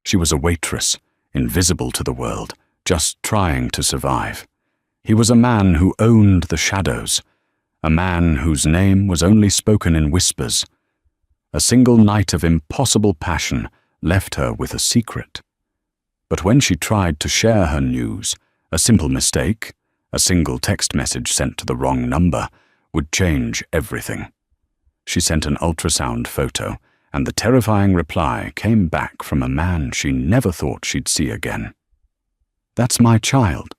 She was a waitress, invisible to the world, just trying to survive. He was a man who owned the shadows, a man whose name was only spoken in whispers. A single night of impossible passion left her with a secret. But when she tried to share her news, a simple mistake, a single text message sent to the wrong number, would change everything. She sent an ultrasound photo, and the terrifying reply came back from a man she never thought she'd see again. "That's my child."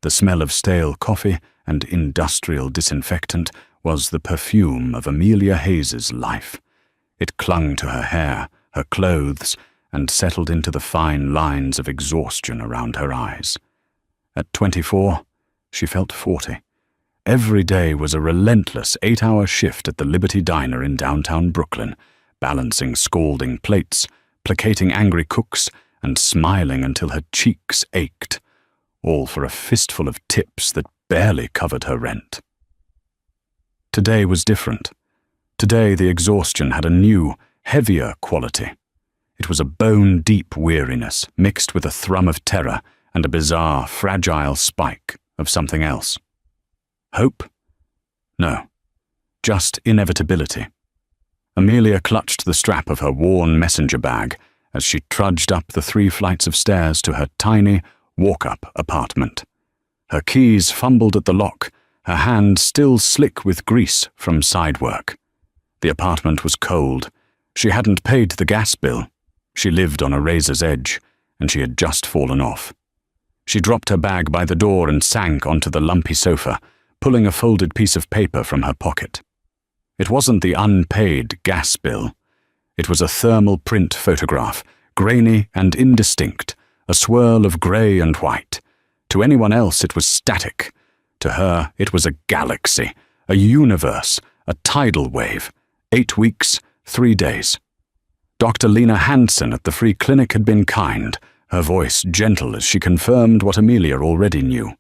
The smell of stale coffee and industrial disinfectant was the perfume of Amelia Hayes's life. It clung to her hair, her clothes, and settled into the fine lines of exhaustion around her eyes. At 24, she felt 40. Every day was a relentless 8-hour shift at the Liberty Diner in downtown Brooklyn, balancing scalding plates, placating angry cooks, and smiling until her cheeks ached, all for a fistful of tips that barely covered her rent. Today was different. Today the exhaustion had a new, heavier quality. It was a bone-deep weariness mixed with a thrum of terror and a bizarre, fragile spike of something else. Hope? No, just inevitability. Amelia clutched the strap of her worn messenger bag as she trudged up the 3 flights of stairs to her tiny, walk-up apartment. Her keys fumbled at the lock, her hand still slick with grease from side work. The apartment was cold. She hadn't paid the gas bill. She lived on a razor's edge, and she had just fallen off. She dropped her bag by the door and sank onto the lumpy sofa, pulling a folded piece of paper from her pocket. It wasn't the unpaid gas bill. It was a thermal print photograph, grainy and indistinct, a swirl of grey and white. To anyone else it was static. To her it was a galaxy, a universe, a tidal wave. 8 weeks, 3 days. Dr. Lena Hansen at the free clinic had been kind, her voice gentle as she confirmed what Amelia already knew.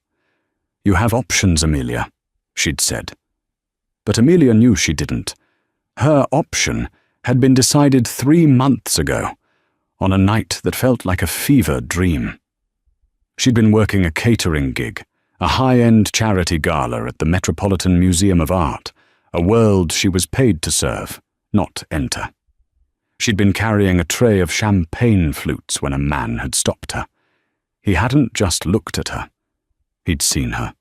"You have options, Amelia," she'd said. But Amelia knew she didn't. Her option had been decided 3 months ago, on a night that felt like a fever dream. She'd been working a catering gig, a high-end charity gala at the Metropolitan Museum of Art, a world she was paid to serve, not enter. She'd been carrying a tray of champagne flutes when a man had stopped her. He hadn't just looked at her. He'd seen her.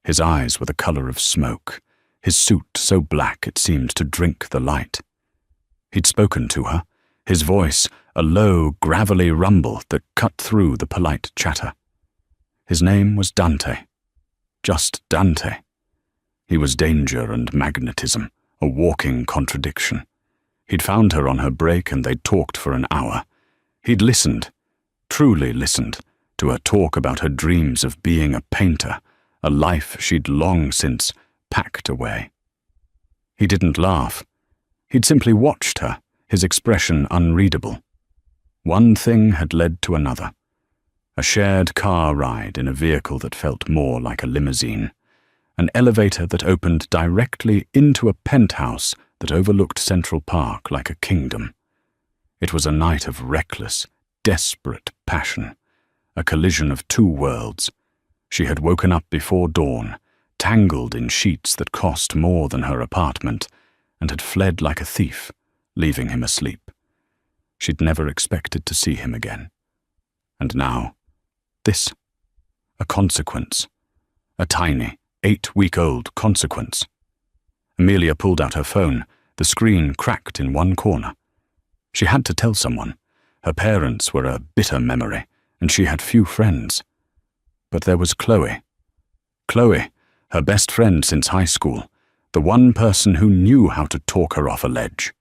His eyes were the color of smoke, his suit so black it seemed to drink the light. He'd spoken to her, his voice a low, gravelly rumble that cut through the polite chatter. His name was Dante. Just Dante. He was danger and magnetism, a walking contradiction. He'd found her on her break and they'd talked for an hour. He'd listened, truly listened, to her talk about her dreams of being a painter, a life she'd long since packed away. He didn't laugh. He'd simply watched her, his expression unreadable. One thing had led to another. A shared car ride in a vehicle that felt more like a limousine. An elevator that opened directly into a penthouse that overlooked Central Park like a kingdom. It was a night of reckless, desperate passion, a collision of 2 worlds. She had woken up before dawn, tangled in sheets that cost more than her apartment, and had fled like a thief, leaving him asleep. She'd never expected to see him again. And now, this, a consequence, a tiny, 8-week-old consequence. Amelia pulled out her phone. The screen cracked in one corner. She had to tell someone. Her parents were a bitter memory, and she had few friends. But there was Chloe. Chloe, her best friend since high school, the one person who knew how to talk her off a ledge.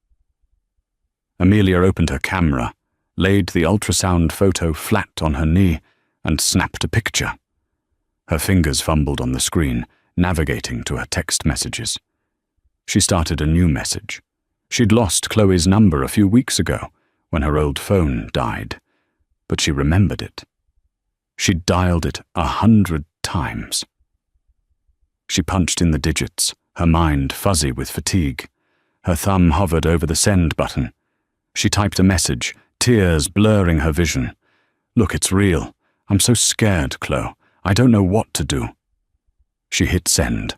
Amelia opened her camera, laid the ultrasound photo flat on her knee, and snapped a picture. Her fingers fumbled on the screen, navigating to her text messages. She started a new message. She'd lost Chloe's number a few weeks ago, when her old phone died, but she remembered it. She'd dialed it 100 times. She punched in the digits, her mind fuzzy with fatigue. Her thumb hovered over the send button. She typed a message, tears blurring her vision. "Look, it's real. I'm so scared, Chloe. I don't know what to do." She hit send.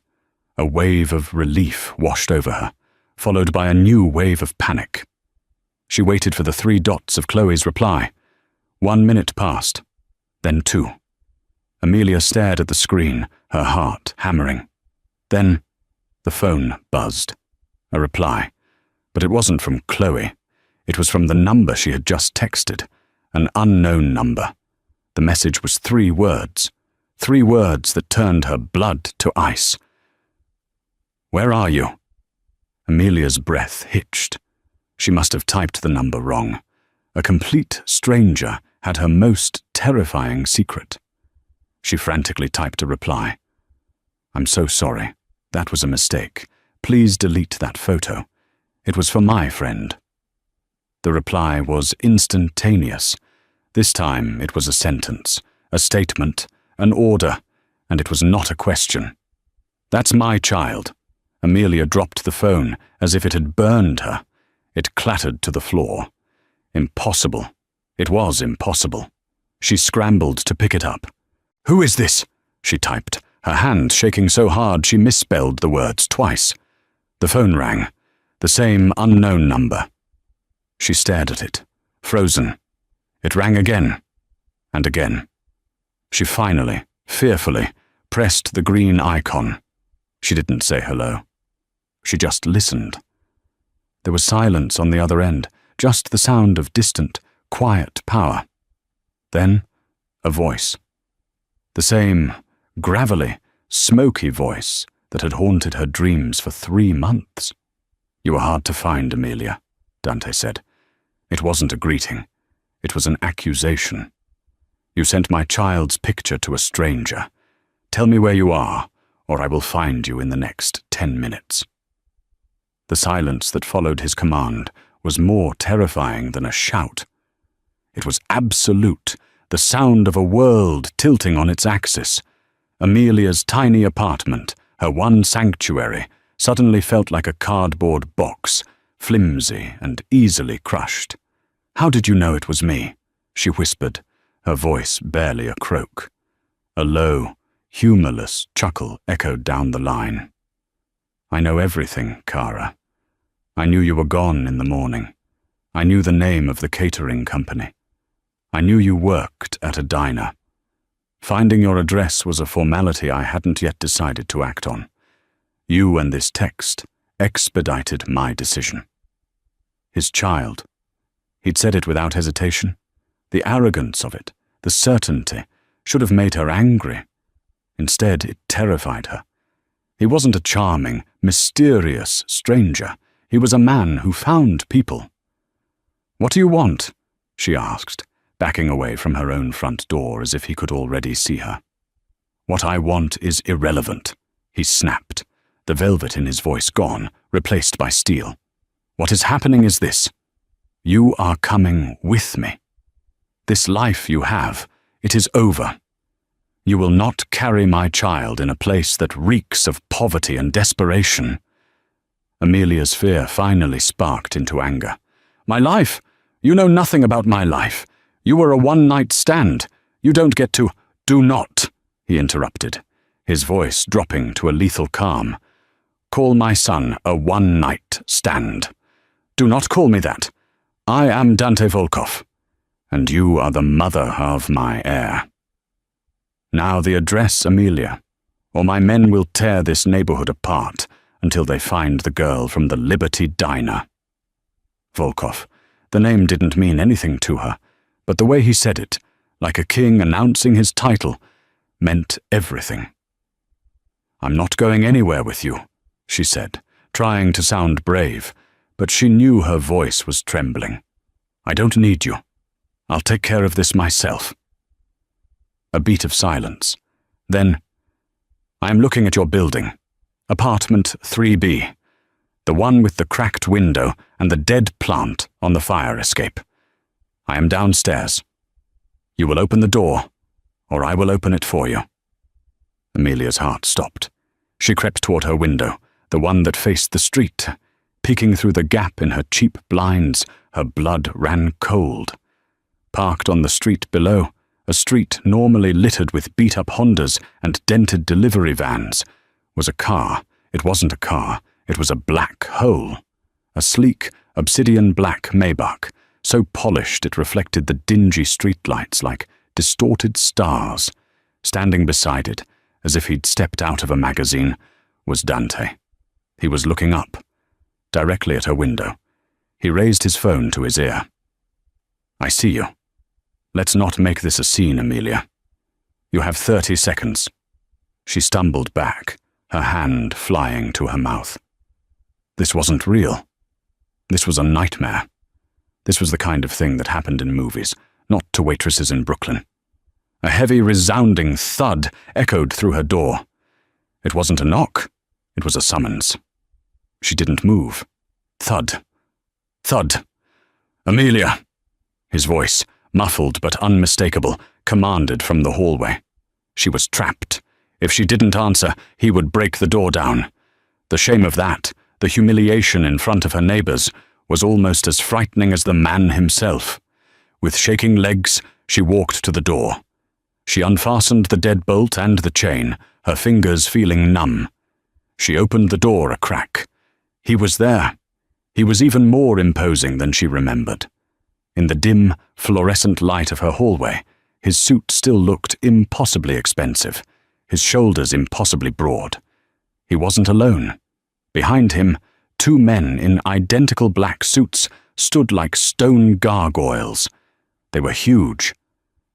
A wave of relief washed over her, followed by a new wave of panic. She waited for the 3 dots of Chloe's reply. 1 minute passed, then 2. Amelia stared at the screen, her heart hammering. Then the phone buzzed. A reply. But it wasn't from Chloe. It was from the number she had just texted, an unknown number. The message was 3 words. 3 words that turned her blood to ice. "Where are you?" Amelia's breath hitched. She must have typed the number wrong. A complete stranger had her most terrifying secret. She frantically typed a reply. "I'm so sorry. That was a mistake. Please delete that photo. It was for my friend." The reply was instantaneous. This time it was a sentence, a statement, an order, and it was not a question. "That's my child." Amelia dropped the phone as if it had burned her. It clattered to the floor. Impossible. It was impossible. She scrambled to pick it up. "Who is this?" she typed, her hand shaking so hard she misspelled the words twice. The phone rang. The same unknown number. She stared at it, frozen. It rang again, and again. She finally, fearfully, pressed the green icon. She didn't say hello. She just listened. There was silence on the other end, just the sound of distant, quiet power. Then, a voice. The same gravelly, smoky voice that had haunted her dreams for 3 months. "You were hard to find, Amelia," Dante said. It wasn't a greeting. It was an accusation. "You sent my child's picture to a stranger. Tell me where you are, or I will find you in the next 10 minutes. The silence that followed his command was more terrifying than a shout. It was absolute, the sound of a world tilting on its axis. Amelia's tiny apartment, her one sanctuary, suddenly felt like a cardboard box, flimsy and easily crushed. "How did you know it was me?" she whispered, her voice barely a croak. A low, humorless chuckle echoed down the line. "I know everything, Kara. I knew you were gone in the morning. I knew the name of the catering company. I knew you worked at a diner. Finding your address was a formality I hadn't yet decided to act on. You and this text expedited my decision." His child. He'd said it without hesitation. The arrogance of it, the certainty, should have made her angry. Instead, it terrified her. He wasn't a charming, mysterious stranger. He was a man who found people. "What do you want?" she asked, backing away from her own front door as if he could already see her. "What I want is irrelevant," he snapped, the velvet in his voice gone, replaced by steel. "What is happening is this. You are coming with me. This life you have, it is over. You will not carry my child in a place that reeks of poverty and desperation." Amelia's fear finally sparked into anger. "My life? You know nothing about my life. You were a one-night stand. You don't get to—" "Do not," he interrupted, his voice dropping to a lethal calm. "Call my son a one-night stand. Do not call me that. I am Dante Volkov, and you are the mother of my heir. Now the address, Amelia, or my men will tear this neighborhood apart until they find the girl from the Liberty Diner." Volkov. The name didn't mean anything to her, but the way he said it, like a king announcing his title, meant everything. "I'm not going anywhere with you," she said, trying to sound brave, but she knew her voice was trembling. "I don't need you. I'll take care of this myself." A beat of silence. Then, "I am looking at your building. Apartment 3B. The one with the cracked window and the dead plant on the fire escape. I am downstairs. You will open the door, or I will open it for you." Amelia's heart stopped. She crept toward her window, the one that faced the street. Peeking through the gap in her cheap blinds, her blood ran cold. Parked on the street below, a street normally littered with beat-up Hondas and dented delivery vans, was a car. It wasn't a car, it was a black hole. A sleek, obsidian black Maybach, so polished it reflected the dingy streetlights like distorted stars. Standing beside it, as if he'd stepped out of a magazine, was Dante. He was looking up, directly at her window. He raised his phone to his ear. "I see you. Let's not make this a scene, Amelia. You have 30 seconds. She stumbled back, her hand flying to her mouth. This wasn't real. This was a nightmare. This was the kind of thing that happened in movies, not to waitresses in Brooklyn. A heavy, resounding thud echoed through her door. It wasn't a knock. It was a summons. She didn't move. Thud. Thud. "Amelia!" His voice, muffled but unmistakable, commanded from the hallway. She was trapped. If she didn't answer, he would break the door down. The shame of that, the humiliation in front of her neighbors, was almost as frightening as the man himself. With shaking legs, she walked to the door. She unfastened the deadbolt and the chain, her fingers feeling numb. She opened the door a crack. He was there. He was even more imposing than she remembered. In the dim, fluorescent light of her hallway, his suit still looked impossibly expensive, his shoulders impossibly broad. He wasn't alone. Behind him, 2 men in identical black suits stood like stone gargoyles. They were huge.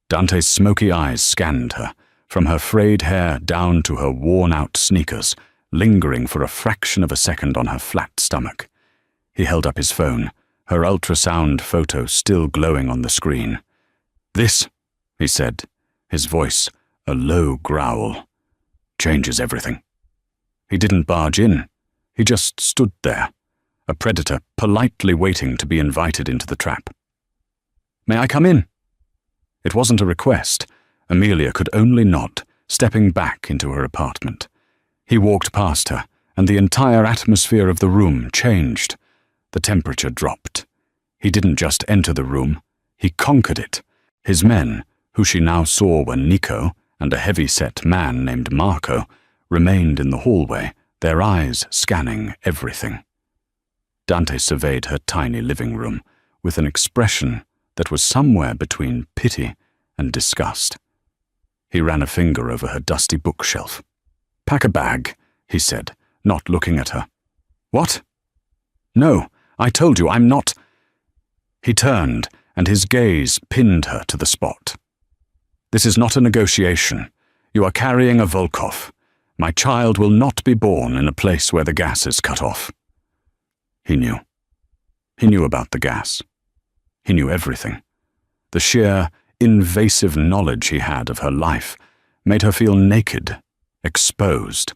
Dante's smoky eyes scanned her, from her frayed hair down to her worn-out sneakers, lingering for a fraction of a second on her flat stomach. He held up his phone, her ultrasound photo still glowing on the screen. "This," he said, his voice a low growl, "changes everything." He didn't barge in. He just stood there, a predator politely waiting to be invited into the trap. "May I come in?" It wasn't a request. Amelia could only nod, stepping back into her apartment. He walked past her, and the entire atmosphere of the room changed. The temperature dropped. He didn't just enter the room, he conquered it. His men, who she now saw were Nico and a heavy-set man named Marco, remained in the hallway, their eyes scanning everything. Dante surveyed her tiny living room with an expression that was somewhere between pity and disgust. He ran a finger over her dusty bookshelf. "Pack a bag," he said, not looking at her. "What?" "No, I told you, I'm not—" He turned, and his gaze pinned her to the spot. "This is not a negotiation. You are carrying a Volkov. My child will not be born in a place where the gas is cut off." He knew. He knew about the gas. He knew everything. The sheer, invasive knowledge he had of her life made her feel naked, exposed.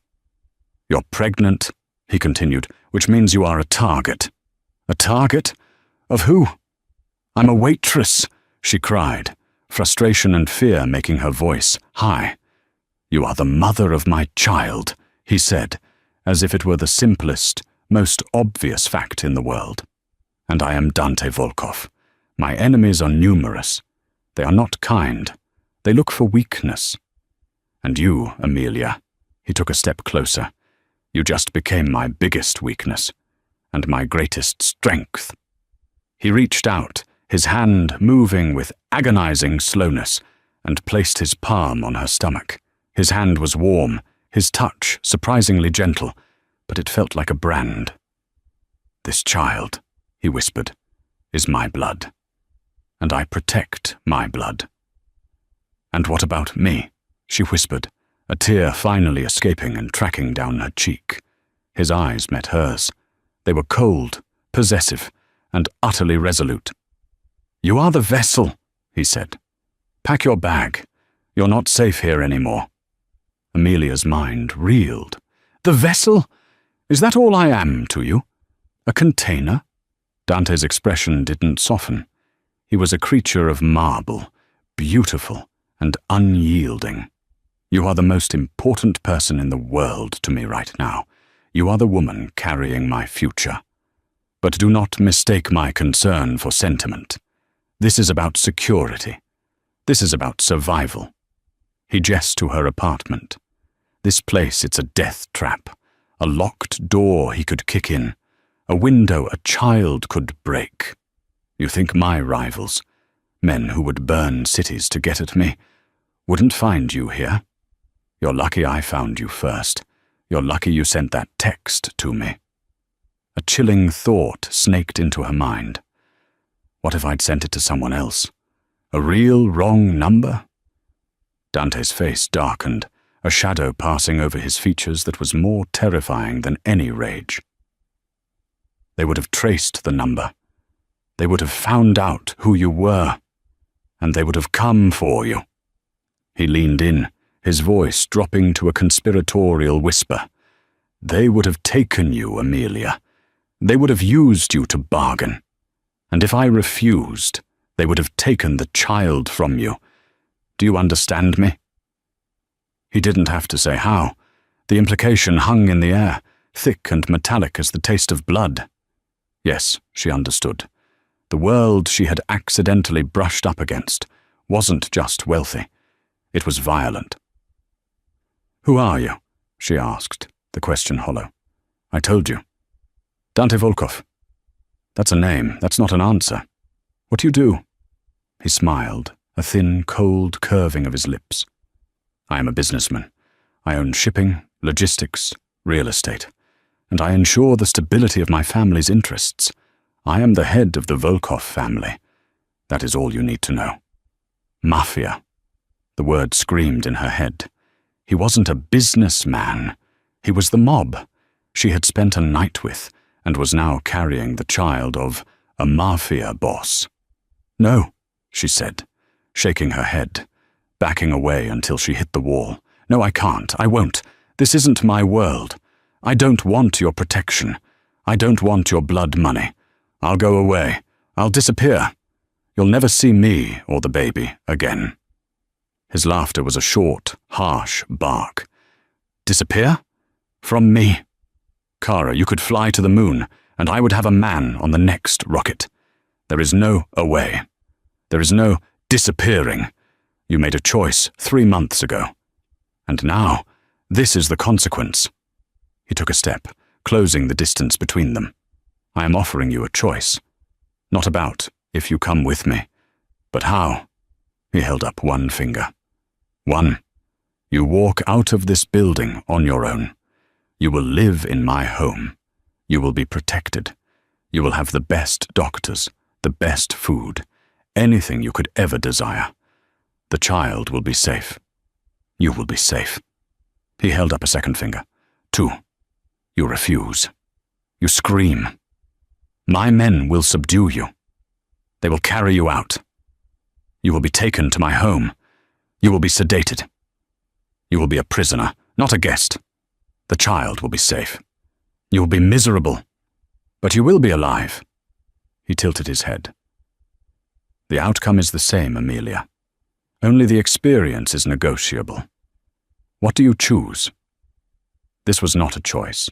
"You're pregnant," he continued, "which means you are a target." "A target? Of who?" "I'm a waitress," she cried, frustration and fear making her voice high. "You are the mother of my child," he said, as if it were the simplest, most obvious fact in the world. "And I am Dante Volkov. My enemies are numerous. They are not kind. They look for weakness. And you, Amelia," he took a step closer, "you just became my biggest weakness, and my greatest strength." He reached out, his hand moving with agonizing slowness, and placed his palm on her stomach. His hand was warm, his touch surprisingly gentle, but it felt like a brand. "This child," he whispered, "is my blood, and I protect my blood." "And what about me?" she whispered, a tear finally escaping and tracking down her cheek. His eyes met hers. They were cold, possessive, and utterly resolute. "You are the vessel," he said. "Pack your bag. You're not safe here anymore." Amelia's mind reeled. "The vessel? Is that all I am to you? A container?" Dante's expression didn't soften. He was a creature of marble, beautiful and unyielding. "You are the most important person in the world to me right now. You are the woman carrying my future. But do not mistake my concern for sentiment. This is about security. This is about survival. He gestured to her apartment. This place, it's a death trap. A locked door he could kick in. A window a child could break. You think my rivals, men who would burn cities to get at me, wouldn't find you here? You're lucky I found you first. You're lucky you sent that text to me. A chilling thought snaked into her mind. What if I'd sent it to someone else? A real wrong number? Dante's face darkened, a shadow passing over his features that was more terrifying than any rage. They would have traced the number. They would have found out who you were, and they would have come for you. He leaned in, his voice dropping to a conspiratorial whisper. They would have taken you, Amelia. They would have used you to bargain. And if I refused, they would have taken the child from you. Do you understand me? He didn't have to say how. The implication hung in the air, thick and metallic as the taste of blood. Yes, she understood. The world she had accidentally brushed up against wasn't just wealthy. It was violent. "Who are you?" she asked, the question hollow. "I told you. Dante Volkov." "That's a name, that's not an answer. What do you do?" He smiled, a thin, cold curving of his lips. "I am a businessman. I own shipping, logistics, real estate, and I ensure the stability of my family's interests. I am the head of the Volkov family. That is all you need to know." Mafia. The word screamed in her head. He wasn't a businessman. He was the mob she had spent a night with and was now carrying the child of a Mafia boss. "No," she said, shaking her head, backing away until she hit the wall. "No, I can't. I won't. This isn't my world. I don't want your protection. I don't want your blood money. I'll go away. I'll disappear. You'll never see me or the baby again." His laughter was a short, harsh bark. "Disappear? From me? Kara, you could fly to the moon, and I would have a man on the next rocket. There is no away. There is no disappearing. You made a choice 3 months ago. And now, this is the consequence." He took a step, closing the distance between them. "I am offering you a choice. Not about if you come with me, but how." He held up one finger. "1. You walk out of this building on your own. You will live in my home. You will be protected. You will have the best doctors, the best food, anything you could ever desire. The child will be safe. You will be safe." He held up a second finger. 2. You refuse. You scream. My men will subdue you. They will carry you out. You will be taken to my home. You will be sedated. You will be a prisoner, not a guest. The child will be safe. You will be miserable, but you will be alive." He tilted his head. "The outcome is the same, Amelia. Only the experience is negotiable. What do you choose?" This was not a choice.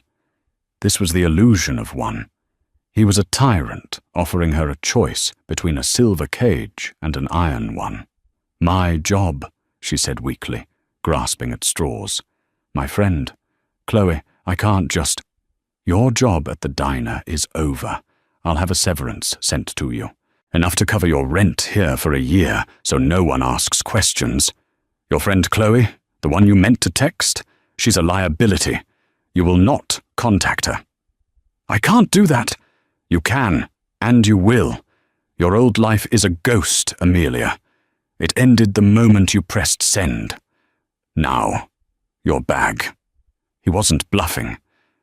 This was the illusion of one. He was a tyrant, offering her a choice between a silver cage and an iron one. "My job," she said weakly, grasping at straws. "My friend, Chloe, I can't just—" "Your job at the diner is over. I'll have a severance sent to you. Enough to cover your rent here for a year, so no one asks questions. Your friend Chloe, the one you meant to text, she's a liability. You will not contact her." "I can't do that." "You can, and you will. Your old life is a ghost, Amelia. It ended the moment you pressed send. Now, your bag." He wasn't bluffing.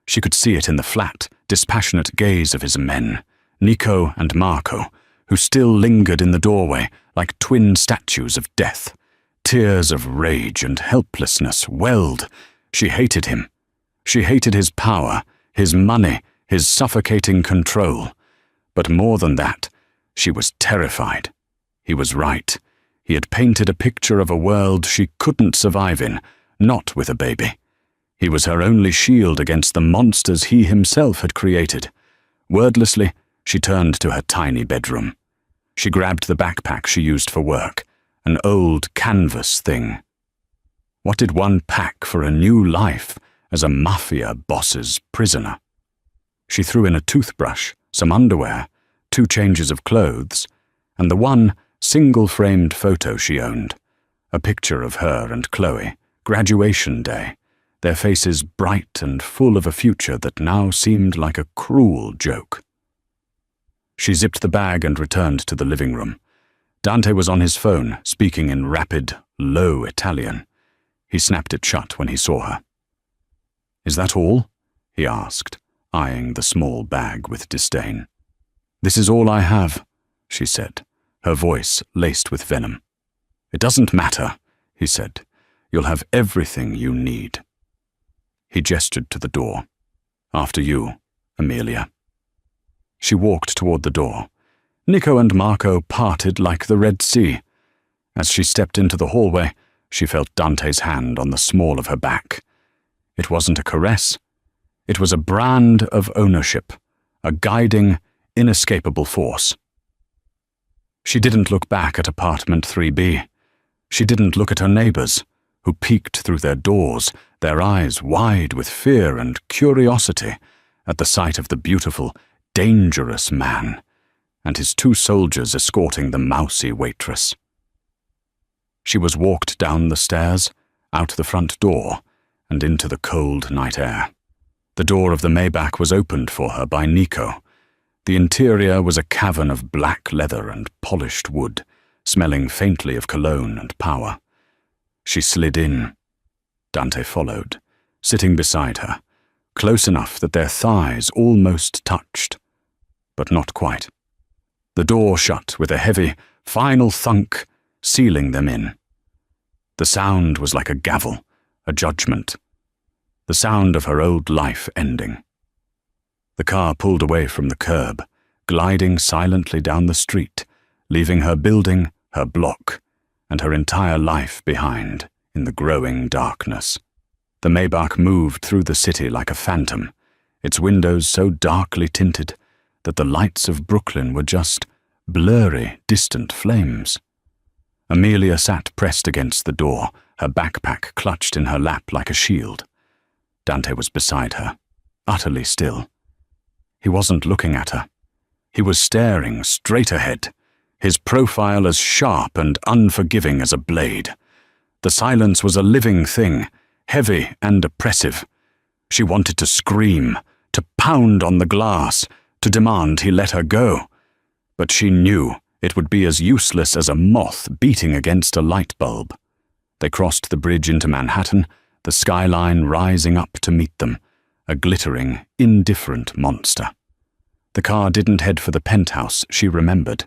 She could see it in the flat, dispassionate gaze of his men, Nico and Marco, who still lingered in the doorway like twin statues of death. Tears of rage and helplessness welled. She hated him. She hated his power, his money, his suffocating control. But more than that, she was terrified. He was right. He had painted a picture of a world she couldn't survive in, not with a baby. He was her only shield against the monsters he himself had created. Wordlessly, she turned to her tiny bedroom. She grabbed the backpack she used for work, an old canvas thing. What did one pack for a new life as a Mafia boss's prisoner? She threw in a toothbrush, some underwear, 2 changes of clothes, and the one single-framed photo she owned, a picture of her and Chloe, graduation day, their faces bright and full of a future that now seemed like a cruel joke. She zipped the bag and returned to the living room. Dante was on his phone, speaking in rapid, low Italian. He snapped it shut when he saw her. "Is that all?" he asked, eyeing the small bag with disdain. "This is all I have," she said, her voice laced with venom. "It doesn't matter," he said. "You'll have everything you need." He gestured to the door. "After you, Amelia." She walked toward the door. Nico and Marco parted like the Red Sea. As she stepped into the hallway, she felt Dante's hand on the small of her back. It wasn't a caress. It was a brand of ownership, a guiding, inescapable force. She didn't look back at apartment 3B. She didn't look at her neighbors, who peeked through their doors, their eyes wide with fear and curiosity at the sight of the beautiful, dangerous man, and his 2 soldiers escorting the mousy waitress. She was walked down the stairs, out the front door, and into the cold night air. The door of the Maybach was opened for her by Nico. The interior was a cavern of black leather and polished wood, smelling faintly of cologne and power. She slid in. Dante followed, sitting beside her, close enough that their thighs almost touched, but not quite. The door shut with a heavy, final thunk, sealing them in. The sound was like a gavel, a judgment. The sound of her old life ending. The car pulled away from the curb, gliding silently down the street, leaving her building, her block, and her entire life behind in the growing darkness. The Maybach moved through the city like a phantom, its windows so darkly tinted that the lights of Brooklyn were just blurry, distant flames. Amelia sat pressed against the door, her backpack clutched in her lap like a shield. Dante was beside her, utterly still. He wasn't looking at her. He was staring straight ahead, his profile as sharp and unforgiving as a blade. The silence was a living thing, heavy and oppressive. She wanted to scream, to pound on the glass, to demand he let her go. But she knew it would be as useless as a moth beating against a light bulb. They crossed the bridge into Manhattan, the skyline rising up to meet them, a glittering, indifferent monster. The car didn't head for the penthouse she remembered.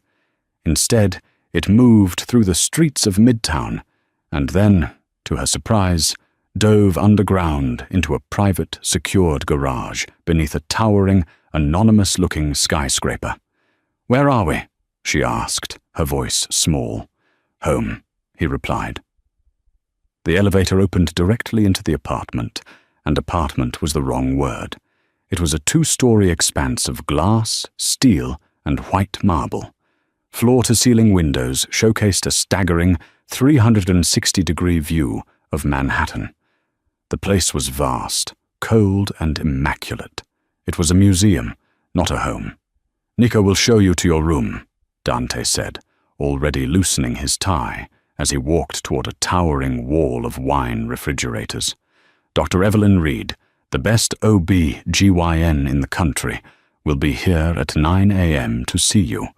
Instead, it moved through the streets of Midtown, and then, to her surprise, dove underground into a private, secured garage beneath a towering, anonymous-looking skyscraper. "Where are we?" she asked, her voice small. "Home," he replied. The elevator opened directly into the apartment, and apartment was the wrong word. It was a 2-story expanse of glass, steel, and white marble. Floor-to-ceiling windows showcased a staggering 360-degree view of Manhattan. The place was vast, cold, and immaculate. It was a museum, not a home. "Nico will show you to your room," Dante said, already loosening his tie as he walked toward a towering wall of wine refrigerators. "Dr. Evelyn Reed, the best OB-GYN in the country, will be here at 9 a.m. to see you.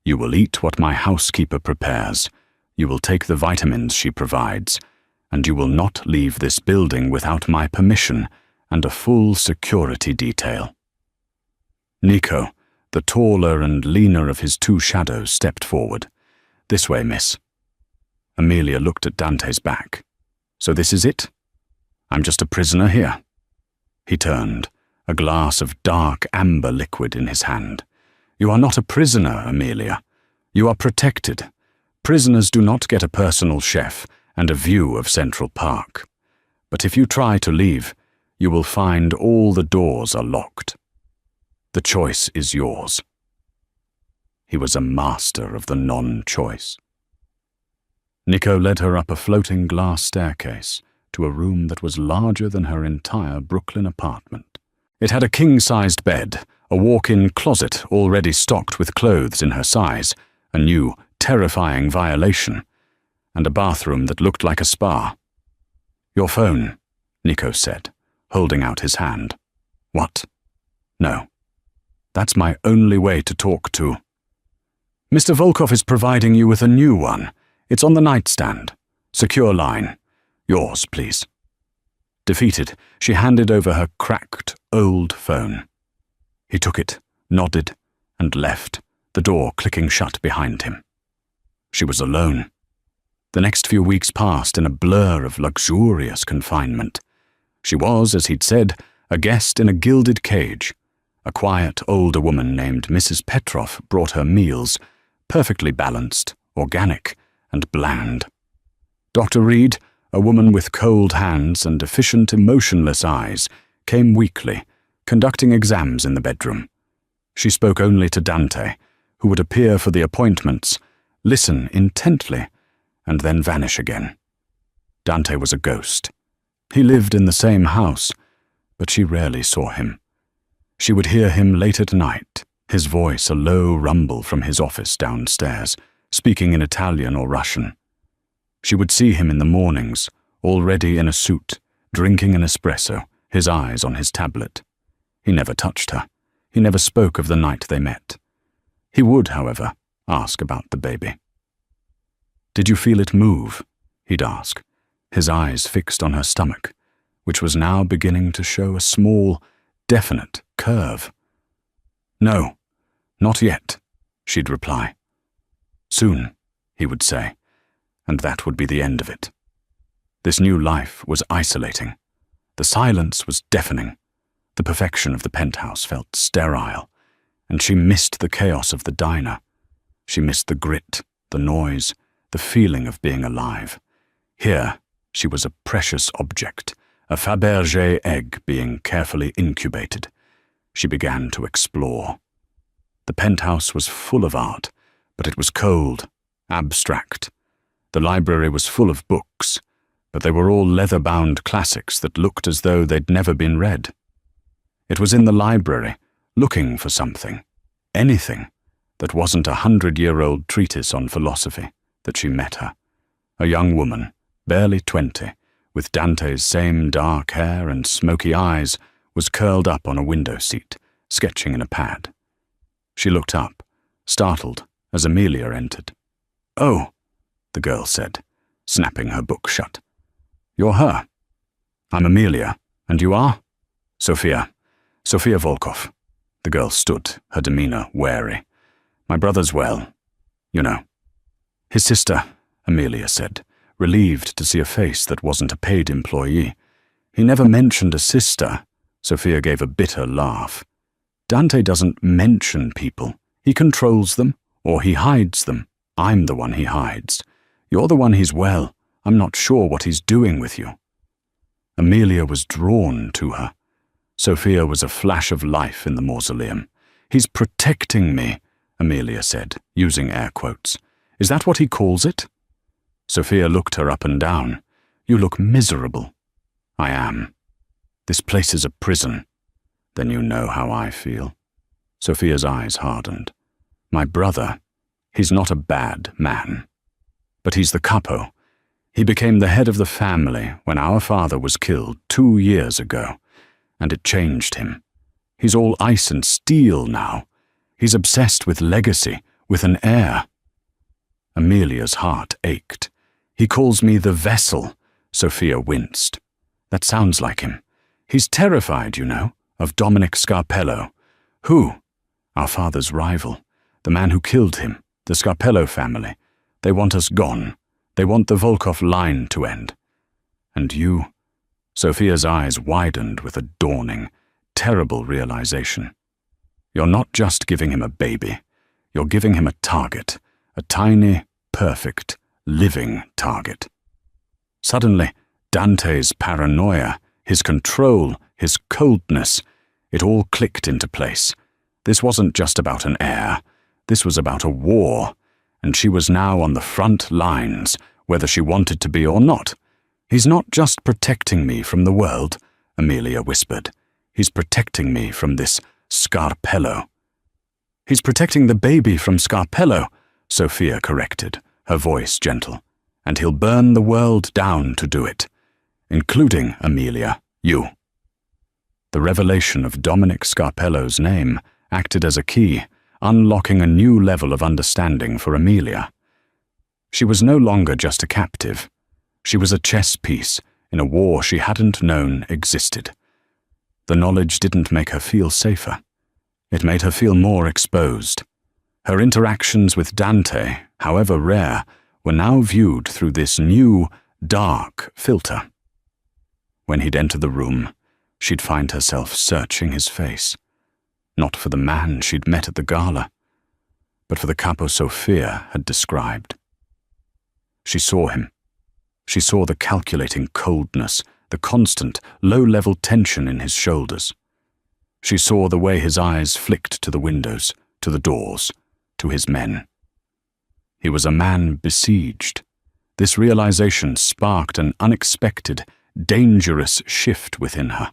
You will eat what my housekeeper prepares. You will take the vitamins she provides, and you will not leave this building without my permission and a full security detail." Nico, the taller and leaner of his 2 shadows, stepped forward. "This way, miss." Amelia looked at Dante's back. "So this is it? I'm just a prisoner here." He turned, a glass of dark amber liquid in his hand. "You are not a prisoner, Amelia. You are protected. Prisoners do not get a personal chef and a view of Central Park. But if you try to leave, you will find all the doors are locked." The choice is yours. He was a master of the non-choice. Nico led her up a floating glass staircase to a room that was larger than her entire Brooklyn apartment. It had a king-sized bed, a walk-in closet already stocked with clothes in her size, a new, terrifying violation, and a bathroom that looked like a spa. "Your phone," Nico said, holding out his hand. "What?" "No. That's my only way to talk to." "Mr. Volkov is providing you with a new one. It's on the nightstand. Secure line. Yours, please." Defeated, she handed over her cracked, old phone. He took it, nodded, and left, the door clicking shut behind him. She was alone. The next few weeks passed in a blur of luxurious confinement. She was, as he'd said, a guest in a gilded cage. A quiet, older woman named Mrs. Petrov brought her meals, perfectly balanced, organic, and bland. Dr. Reed, a woman with cold hands and efficient, emotionless eyes, came weekly, conducting exams in the bedroom. She spoke only to Dante, who would appear for the appointments, listen intently, and then vanish again. Dante was a ghost. He lived in the same house, but she rarely saw him. She would hear him late at night, his voice a low rumble from his office downstairs, speaking in Italian or Russian. She would see him in the mornings, already in a suit, drinking an espresso, his eyes on his tablet. He never touched her. He never spoke of the night they met. He would, however, ask about the baby. "Did you feel it move?" he'd ask, his eyes fixed on her stomach, which was now beginning to show a small, definite curve. "No, not yet," she'd reply. "Soon," he would say, and that would be the end of it. This new life was isolating. The silence was deafening. The perfection of the penthouse felt sterile, and she missed the chaos of the diner. She missed the grit, the noise, the feeling of being alive. Here, she was a precious object, a Fabergé egg being carefully incubated. She began to explore. The penthouse was full of art, but it was cold, abstract. The library was full of books, but they were all leather-bound classics that looked as though they'd never been read. It was in the library, looking for something, anything, that wasn't a 100-year-old treatise on philosophy, that she met her. A young woman, barely 20, with Dante's same dark hair and smoky eyes, was curled up on a window seat, sketching in a pad. She looked up, startled, as Amelia entered. "Oh," the girl said, snapping her book shut. "You're her." "I'm Amelia. And you are?" "Sofia Volkov." The girl stood, her demeanor wary. "My brother's well, you know." "His sister," Amelia said, relieved to see a face that wasn't a paid employee. "He never mentioned a sister." Sofia gave a bitter laugh. "Dante doesn't mention people. He controls them, or he hides them. I'm the one he hides. You're the one he's well. I'm not sure what he's doing with you." Amelia was drawn to her. Sofia was a flash of life in the mausoleum. "He's protecting me," Amelia said, using air quotes. "Is that what he calls it?" Sofia looked her up and down. "You look miserable." "I am. This place is a prison." "Then you know how I feel." Sofia's eyes hardened. "My brother, he's not a bad man. But he's the capo. He became the head of the family when our father was killed 2 years ago, and it changed him. He's all ice and steel now. He's obsessed with legacy, with an heir." Amelia's heart ached. "He calls me the vessel," Sofia winced. "That sounds like him. He's terrified, you know, of Dominic Scarpello." "Who?" "Our father's rival. The man who killed him. The Scarpello family. They want us gone. They want the Volkov line to end." "And you?" Sofia's eyes widened with a dawning, terrible realization. "You're not just giving him a baby. You're giving him a target. A tiny, perfect, living target." Suddenly, Dante's paranoia, his control, his coldness, it all clicked into place. This wasn't just about an heir. This was about a war, and she was now on the front lines, whether she wanted to be or not. "He's not just protecting me from the world," Amelia whispered. "He's protecting me from this Scarpello." "He's protecting the baby from Scarpello," Sophia corrected, her voice gentle. "And he'll burn the world down to do it, including, Amelia, you." The revelation of Dominic Scarpello's name acted as a key, unlocking a new level of understanding for Amelia. She was no longer just a captive. She was a chess piece in a war she hadn't known existed. The knowledge didn't make her feel safer. It made her feel more exposed. Her interactions with Dante, however rare, were now viewed through this new, dark filter. When he'd enter the room, she'd find herself searching his face, not for the man she'd met at the gala, but for the capo Sophia had described. She saw him. She saw the calculating coldness, the constant, low-level tension in his shoulders. She saw the way his eyes flicked to the windows, to the doors, to his men. He was a man besieged. This realization sparked an unexpected, dangerous shift within her.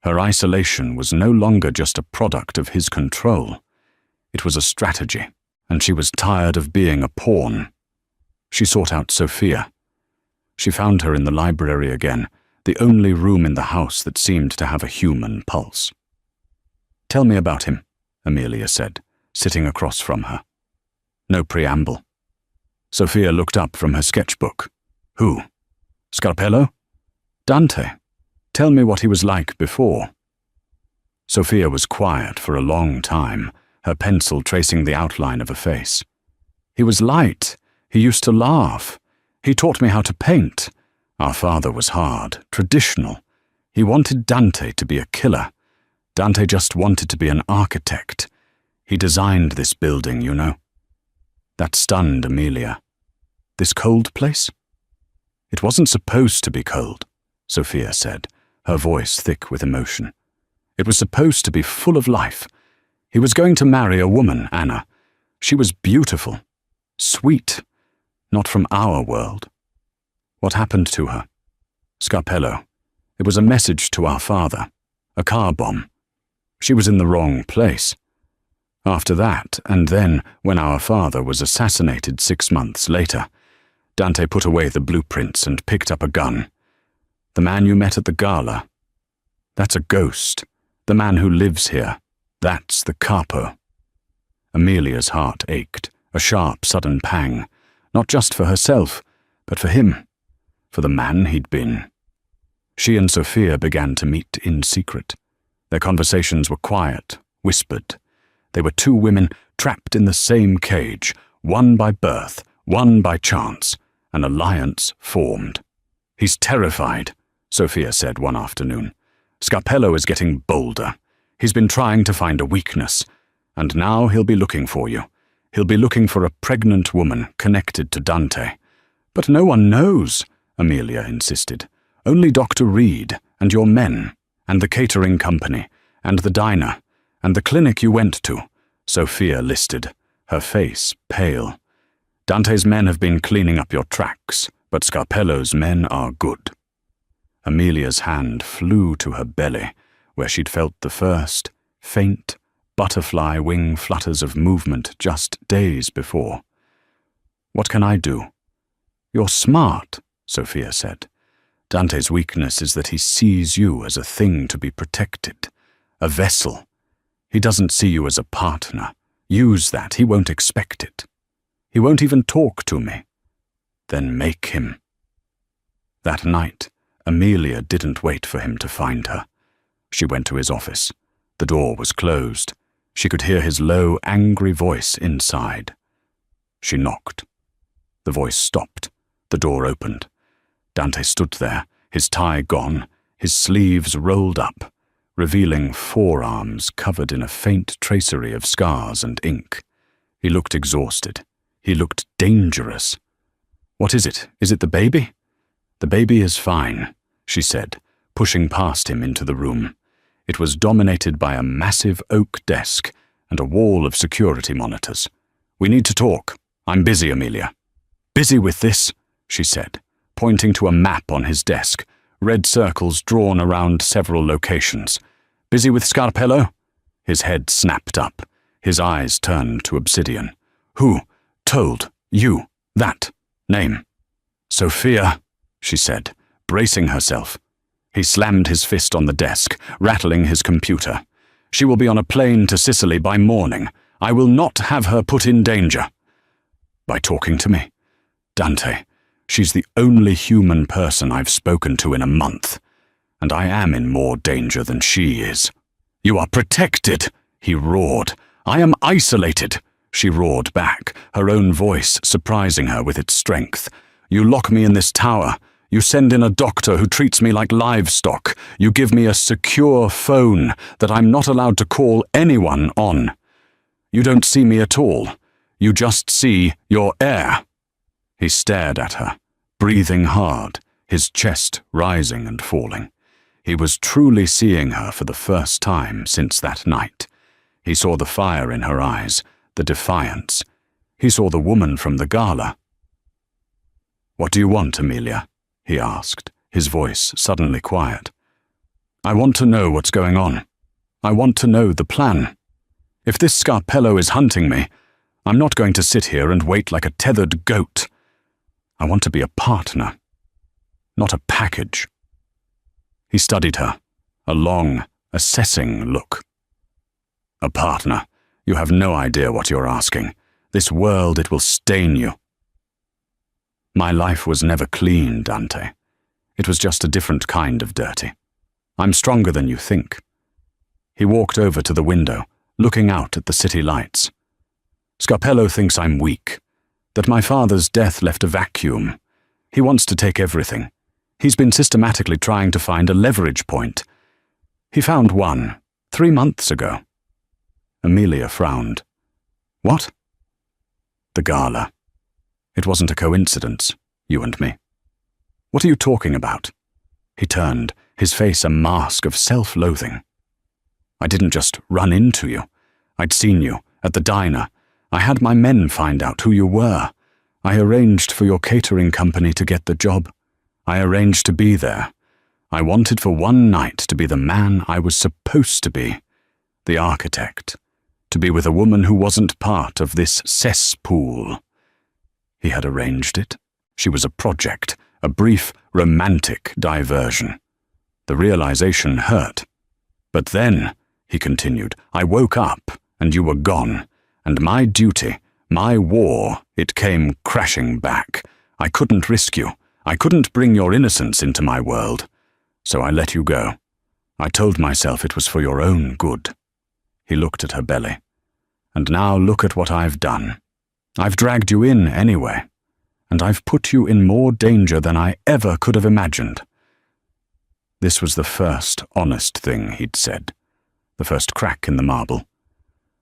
Her isolation was no longer just a product of his control. It was a strategy, and she was tired of being a pawn. She sought out Sophia. She found her in the library again, the only room in the house that seemed to have a human pulse. "Tell me about him," Amelia said, sitting across from her. No preamble. Sophia looked up from her sketchbook. "Who? Scarpello?" "Dante. Tell me what he was like before." Sophia was quiet for a long time, her pencil tracing the outline of a face. "He was light. He used to laugh. He taught me how to paint. Our father was hard, traditional. He wanted Dante to be a killer. Dante just wanted to be an architect. He designed this building, you know." That stunned Amelia. "This cold place?" "It wasn't supposed to be cold," Sophia said, her voice thick with emotion. "It was supposed to be full of life. He was going to marry a woman, Anna. She was beautiful, sweet, not from our world." "What happened to her?" "Scarpello. It was a message to our father, a car bomb. She was in the wrong place. After that, and then when our father was assassinated 6 months later, Dante put away the blueprints and picked up a gun. The man you met at the gala, that's a ghost. The man who lives here, that's the capo." Amelia's heart ached, a sharp, sudden pang, not just for herself, but for him, for the man he'd been. She and Sophia began to meet in secret. Their conversations were quiet, whispered. They were two women trapped in the same cage, one by birth, one by chance. An alliance formed. "He's terrified," Sophia said one afternoon. "Scarpello is getting bolder. He's been trying to find a weakness, and now he'll be looking for you. He'll be looking for a pregnant woman connected to Dante." "But no one knows," Amelia insisted. "Only Dr. Reed, and your men, and the catering company, and the diner, and the clinic you went to," Sophia listed, her face pale. "Dante's men have been cleaning up your tracks, but Scarpello's men are good." Amelia's hand flew to her belly, where she'd felt the first, faint, butterfly wing flutters of movement just days before. "What can I do?" "You're smart," Sophia said. "Dante's weakness is that he sees you as a thing to be protected, a vessel. He doesn't see you as a partner. Use that, he won't expect it. He won't even talk to me." "Then make him." That night, Amelia didn't wait for him to find her. She went to his office. The door was closed. She could hear his low, angry voice inside. She knocked. The voice stopped. The door opened. Dante stood there, his tie gone, his sleeves rolled up, revealing forearms covered in a faint tracery of scars and ink. He looked exhausted. He looked dangerous. "What is it? Is it the baby?" "The baby is fine," she said, pushing past him into the room. It was dominated by a massive oak desk and a wall of security monitors. "We need to talk. I'm busy, Amelia." "Busy with this?" she said, pointing to a map on his desk, red circles drawn around several locations. "Busy with Scarpello?" His head snapped up. His eyes turned to Obsidian. "Who told you that name?" "Sophia," she said, bracing herself. He slammed his fist on the desk, rattling his computer. "She will be on a plane to Sicily by morning. I will not have her put in danger." "By talking to me? Dante, she's the only human person I've spoken to in a month, and I am in more danger than she is." "You are protected," he roared. "I am isolated," she roared back, her own voice surprising her with its strength. "You lock me in this tower. You send in a doctor who treats me like livestock. You give me a secure phone that I'm not allowed to call anyone on. You don't see me at all. You just see your heir." He stared at her, breathing hard, his chest rising and falling. He was truly seeing her for the first time since that night. He saw the fire in her eyes, the defiance. He saw the woman from the gala. "What do you want, Amelia?" he asked, his voice suddenly quiet. "I want to know what's going on. I want to know the plan. If this Scarpello is hunting me, I'm not going to sit here and wait like a tethered goat. I want to be a partner, not a package." He studied her, a long, assessing look. "A partner? You have no idea what you're asking. This world, it will stain you." "My life was never clean, Dante. It was just a different kind of dirty. I'm stronger than you think." He walked over to the window, looking out at the city lights. "Scarpello thinks I'm weak, that my father's death left a vacuum. He wants to take everything. He's been systematically trying to find a leverage point. He found one, 3 months ago." Amelia frowned. "What?" "The gala. It wasn't a coincidence, you and me." "What are you talking about?" He turned, his face a mask of self-loathing. "I didn't just run into you. I'd seen you at the diner. I had my men find out who you were. I arranged for your catering company to get the job. I arranged to be there. I wanted for one night to be the man I was supposed to be, the architect, to be with a woman who wasn't part of this cesspool. He had arranged it. She was a project, a brief, romantic diversion. The realization hurt. But then, he continued, I woke up, and you were gone, and my duty, my war, it came crashing back. I couldn't risk you. I couldn't bring your innocence into my world. So I let you go. I told myself it was for your own good." He looked at her belly. "And now look at what I've done. I've dragged you in anyway, and I've put you in more danger than I ever could have imagined." This was the first honest thing he'd said, the first crack in the marble.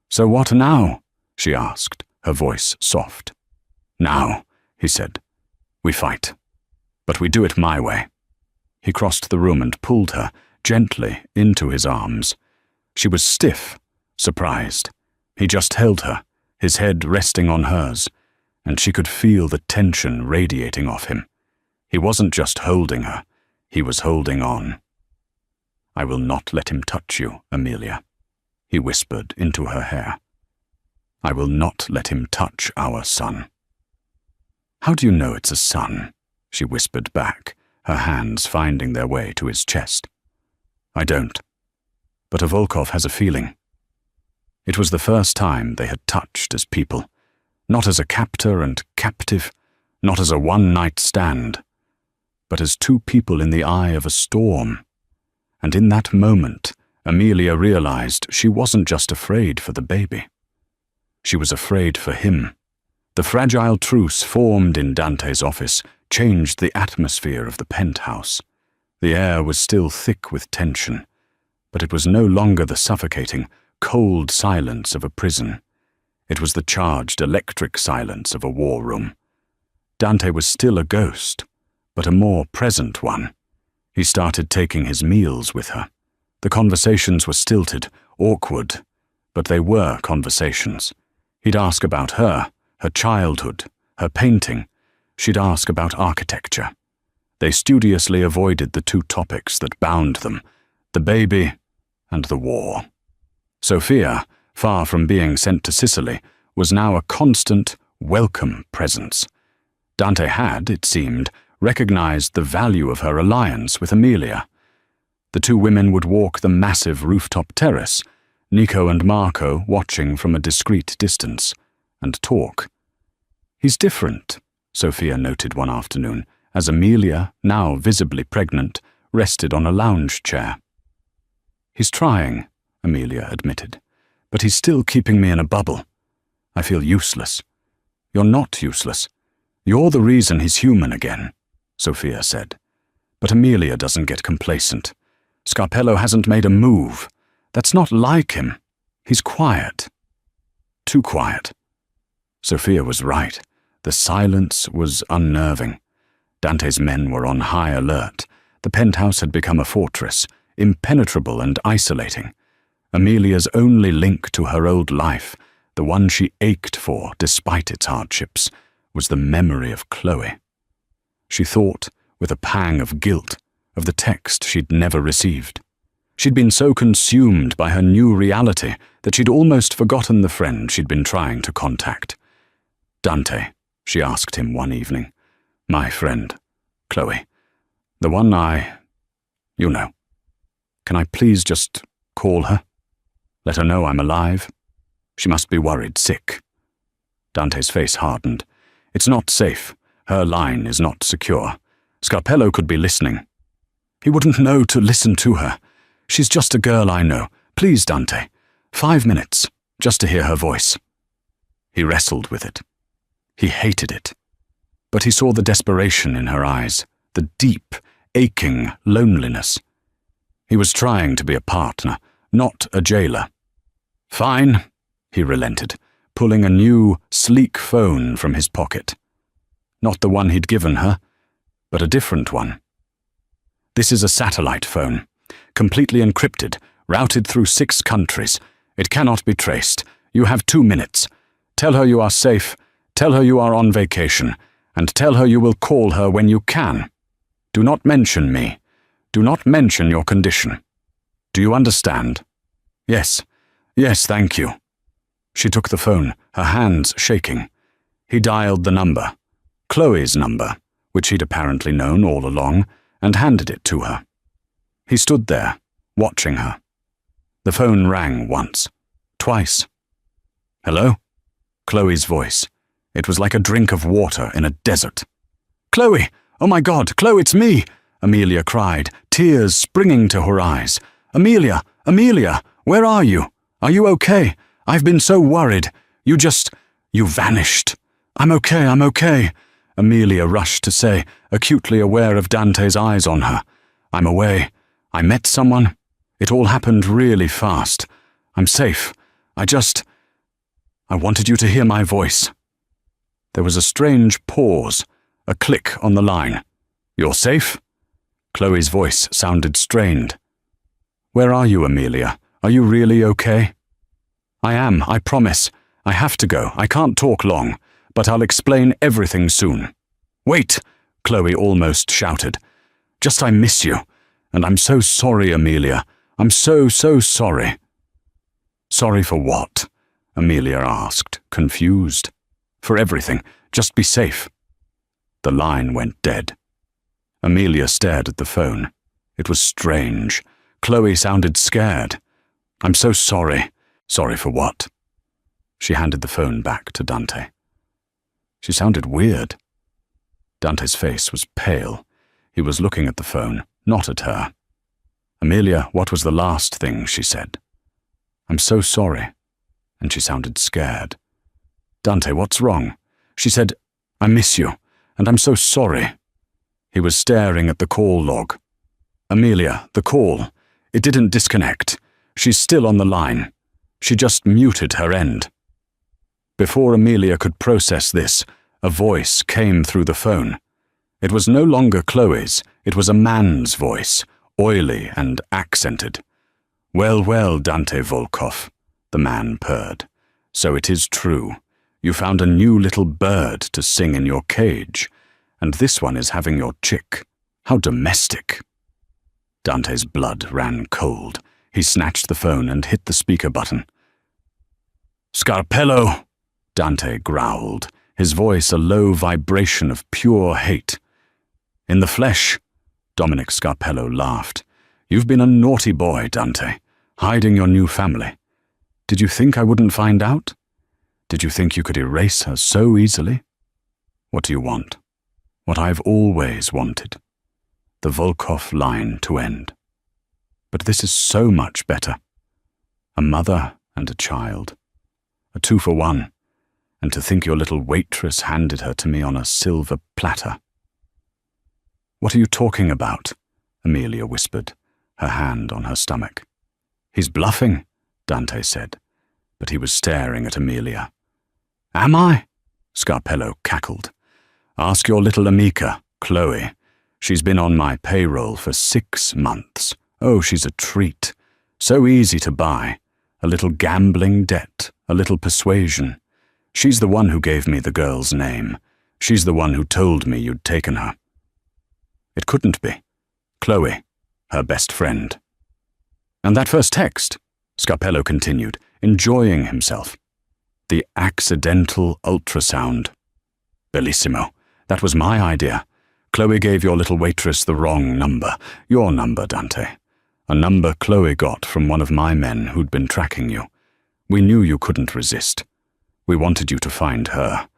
"So what now?" she asked, her voice soft. "Now," he said, "we fight, but we do it my way." He crossed the room and pulled her, gently, into his arms. She was stiff, surprised. He just held her, his head resting on hers, and she could feel the tension radiating off him. He wasn't just holding her, he was holding on. "I will not let him touch you, Amelia," he whispered into her hair. "I will not let him touch our son." "How do you know it's a son?" she whispered back, her hands finding their way to his chest. "I don't. But a Volkov has a feeling." It was the first time they had touched as people, not as a captor and captive, not as a one-night stand, but as two people in the eye of a storm. And in that moment, Amelia realized she wasn't just afraid for the baby. She was afraid for him. The fragile truce formed in Dante's office changed the atmosphere of the penthouse. The air was still thick with tension, but it was no longer the suffocating, cold silence of a prison. It was the charged electric silence of a war room. Dante was still a ghost, but a more present one. He started taking his meals with her. The conversations were stilted, awkward, but they were conversations. He'd ask about her childhood, her painting. She'd ask about architecture. They studiously avoided the two topics that bound them, the baby and the war. Sophia, far from being sent to Sicily, was now a constant, welcome presence. Dante had, it seemed, recognized the value of her alliance with Amelia. The two women would walk the massive rooftop terrace, Nico and Marco watching from a discreet distance, and talk. "He's different," Sophia noted one afternoon, as Amelia, now visibly pregnant, rested on a lounge chair. "He's trying," Amelia admitted, "but he's still keeping me in a bubble. I feel useless." "You're not useless. You're the reason he's human again," Sophia said. "But Amelia doesn't get complacent. Scarpello hasn't made a move. That's not like him. He's quiet. Too quiet." Sophia was right. The silence was unnerving. Dante's men were on high alert. The penthouse had become a fortress, impenetrable and isolating. Amelia's only link to her old life, the one she ached for despite its hardships, was the memory of Chloe. She thought, with a pang of guilt, of the text she'd never received. She'd been so consumed by her new reality that she'd almost forgotten the friend she'd been trying to contact. "Dante," she asked him one evening. "My friend, Chloe. The one you know. Can I please just call her? Let her know I'm alive? She must be worried sick." Dante's face hardened. "It's not safe. Her line is not secure. Scarpello could be listening. He wouldn't know to listen to her. She's just a girl I know. Please, Dante. 5 minutes, just to hear her voice." He wrestled with it. He hated it. But he saw the desperation in her eyes, the deep, aching loneliness. He was trying to be a partner, not a jailer. "Fine," he relented, pulling a new, sleek phone from his pocket. Not the one he'd given her, but a different one. "This is a satellite phone, completely encrypted, routed through 6 countries. It cannot be traced. You have 2 minutes. Tell her you are safe, tell her you are on vacation, and tell her you will call her when you can. Do not mention me. Do not mention your condition. Do you understand?" "Yes. Yes, thank you." She took the phone, her hands shaking. He dialed the number, Chloe's number, which he'd apparently known all along, and handed it to her. He stood there, watching her. The phone rang once, twice. "Hello?" Chloe's voice. It was like a drink of water in a desert. "Chloe! Oh my God, Chloe, it's me!" Amelia cried, tears springing to her eyes. "Amelia! Amelia! Where are you? Are you okay? I've been so worried. You vanished." I'm okay," Amelia rushed to say, acutely aware of Dante's eyes on her. "I'm away. I met someone. It all happened really fast. I'm safe. I wanted you to hear my voice." There was a strange pause, a click on the line. "You're safe?" Chloe's voice sounded strained. "Where are you, Amelia? Are you really okay?" "I am, I promise. I have to go. I can't talk long, but I'll explain everything soon." "Wait!" Chloe almost shouted. "Just I miss you. And I'm so sorry, Amelia. I'm so sorry." "Sorry for what?" Amelia asked, confused. "For everything. Just be safe." The line went dead. Amelia stared at the phone. It was strange. Chloe sounded scared. "I'm so sorry." "Sorry for what?" She handed the phone back to Dante. She sounded weird. Dante's face was pale. He was looking at the phone, not at her. "Amelia, what was the last thing she said?" "I'm so sorry." And she sounded scared. "Dante, what's wrong?" She said, "I miss you, and I'm so sorry." He was staring at the call log. "Amelia, the call. It didn't disconnect. She's still on the line. She just muted her end." Before Amelia could process this, a voice came through the phone. It was no longer Chloe's. It was a man's voice, oily and accented. Well, Dante Volkov. the man purred. So it is true. You found a new little bird to sing in your cage, and this one is having your chick. How domestic. Dante's blood ran cold. He snatched the phone and hit the speaker button. "Scarpello!" Dante growled, his voice a low vibration of pure hate. "In the flesh," Dominic Scarpello laughed. "You've been a naughty boy, Dante, hiding your new family. Did you think I wouldn't find out? Did you think you could erase her so easily? What do you want? What I've always wanted. The Volkov line to end. But this is so much better. A mother and a child. A 2-for-1. And to think your little waitress handed her to me on a silver platter." "What are you talking about?" Amelia whispered, her hand on her stomach. "He's bluffing," Dante said, but he was staring at Amelia. "Am I?" Scarpello cackled. "Ask your little amica, Chloe. She's been on my payroll for 6 months. Oh, she's a treat. So easy to buy. A little gambling debt, a little persuasion. She's the one who gave me the girl's name. She's the one who told me you'd taken her." "It couldn't be. Chloe, her best friend." "And that first text," Scarpello continued, enjoying himself. "The accidental ultrasound. Bellissimo. That was my idea. Chloe gave your little waitress the wrong number. Your number, Dante. A number Chloe got from one of my men who'd been tracking you. We knew you couldn't resist. We wanted you to find her.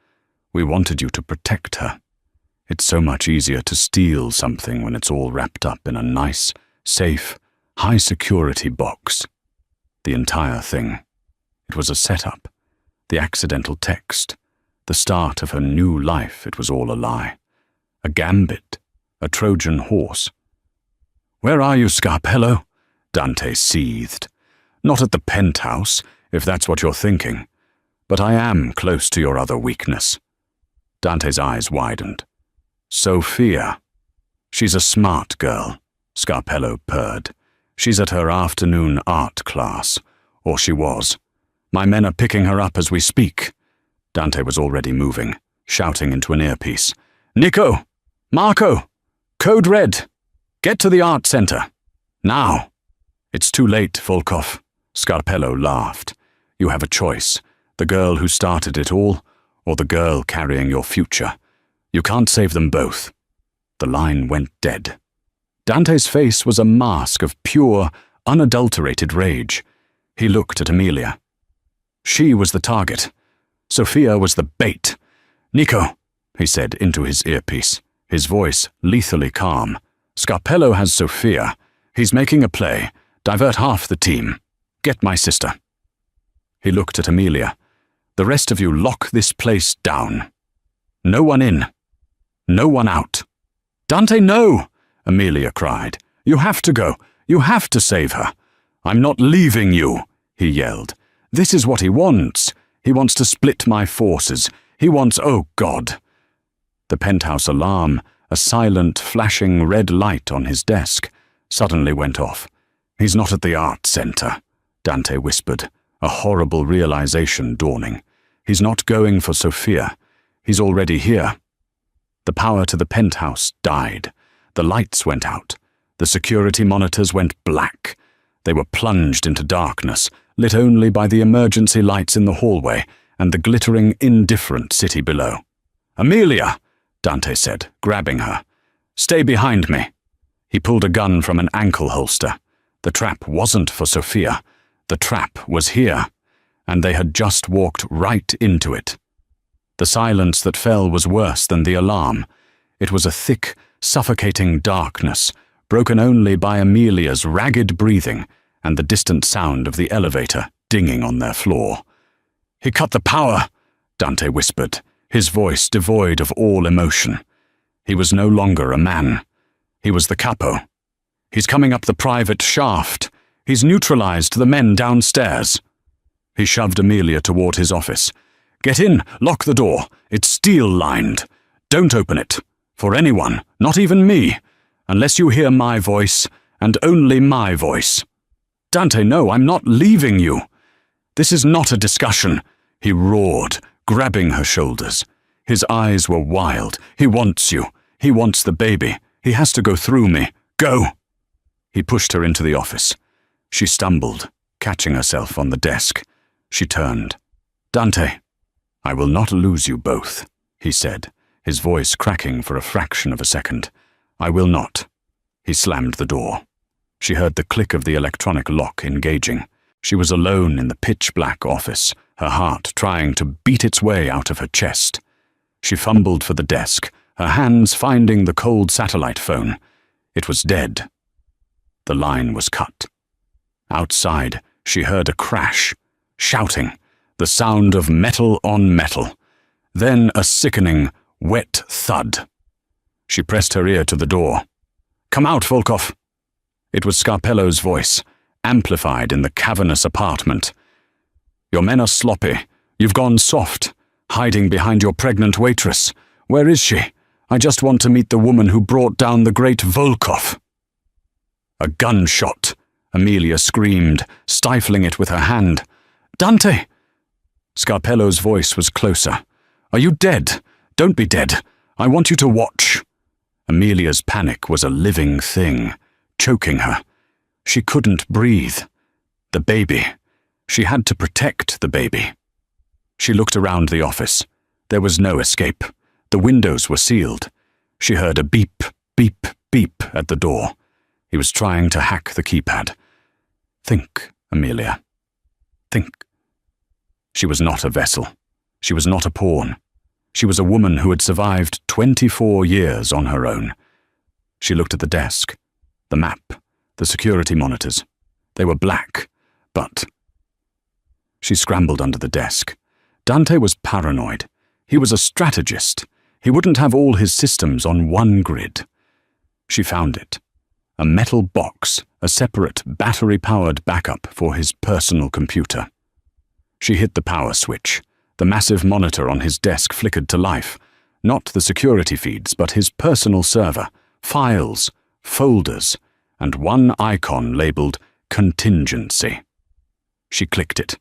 We wanted you to protect her. It's so much easier to steal something when it's all wrapped up in a nice, safe, high-security box. The entire thing. It was a setup. The accidental text. The start of her new life. It was all a lie. A gambit. A Trojan horse. "Where are you, Scarpello?" Dante seethed. "Not at the penthouse, if that's what you're thinking. But I am close to your other weakness." Dante's eyes widened. "Sophia. She's a smart girl," Scarpello purred. "She's at her afternoon art class. Or she was. My men are picking her up as we speak." Dante was already moving, shouting into an earpiece. "Nico! Marco! Code Red! Get to the art center. Now!" "It's too late, Volkov," Scarpello laughed. "You have a choice. The girl who started it all, or the girl carrying your future. You can't save them both." The line went dead. Dante's face was a mask of pure, unadulterated rage. He looked at Amelia. She was the target. Sophia was the bait. "Nico," he said into his earpiece, his voice lethally calm. "Scarpello has Sophia. He's making a play. Divert half the team. Get my sister." He looked at Amelia. "The rest of you lock this place down. No one in. No one out." "Dante, no!" Amelia cried. "You have to go. You have to save her." "I'm not leaving you," he yelled. "This is what he wants. He wants to split my forces. He wants, oh God." The penthouse alarm, a silent, flashing red light on his desk, suddenly went off. "He's not at the art center," Dante whispered, a horrible realization dawning. "He's not going for Sophia. He's already here." The power to the penthouse died. The lights went out. The security monitors went black. They were plunged into darkness, lit only by the emergency lights in the hallway and the glittering, indifferent city below. "Amelia!" Dante said, grabbing her. "Stay behind me." He pulled a gun from an ankle holster. The trap wasn't for Sophia. The trap was here, and they had just walked right into it. The silence that fell was worse than the alarm. It was a thick, suffocating darkness, broken only by Amelia's ragged breathing and the distant sound of the elevator dinging on their floor. "He cut the power," Dante whispered, his voice devoid of all emotion. He was no longer a man. He was the capo. "He's coming up the private shaft. He's neutralized the men downstairs." He shoved Amelia toward his office. "Get in, lock the door. It's steel-lined. Don't open it. For anyone, not even me. Unless you hear my voice, and only my voice." "Dante, no, I'm not leaving you." This is not a discussion, he roared, grabbing her shoulders. His eyes were wild. He wants you. He wants the baby. He has to go through me. Go! He pushed her into the office. She stumbled, catching herself on the desk. She turned. Dante, I will not lose you both, he said, his voice cracking for a fraction of a second. I will not. He slammed the door. She heard the click of the electronic lock engaging. She was alone in the pitch-black office, her heart trying to beat its way out of her chest. She fumbled for the desk, her hands finding the cold satellite phone. It was dead. The line was cut. Outside, she heard a crash, shouting, the sound of metal on metal. Then a sickening, wet thud. She pressed her ear to the door. Come out, Volkov. It was Scarpello's voice, amplified in the cavernous apartment. Your men are sloppy. You've gone soft, hiding behind your pregnant waitress. Where is she? I just want to meet the woman who brought down the great Volkov. A gunshot, Amelia screamed, stifling it with her hand. Dante! Scarpello's voice was closer. Are you dead? Don't be dead. I want you to watch. Amelia's panic was a living thing, choking her. She couldn't breathe. The baby. She had to protect the baby. She looked around the office. There was no escape. The windows were sealed. She heard a beep, beep, beep at the door. He was trying to hack the keypad. Think, Amelia. Think. She was not a vessel. She was not a pawn. She was a woman who had survived 24 years on her own. She looked at the desk, the map, the security monitors. They were black, but... She scrambled under the desk. Dante was paranoid. He was a strategist. He wouldn't have all his systems on one grid. She found it. A metal box, a separate battery-powered backup for his personal computer. She hit the power switch. The massive monitor on his desk flickered to life. Not the security feeds, but his personal server, files, folders, and one icon labeled Contingency. She clicked it.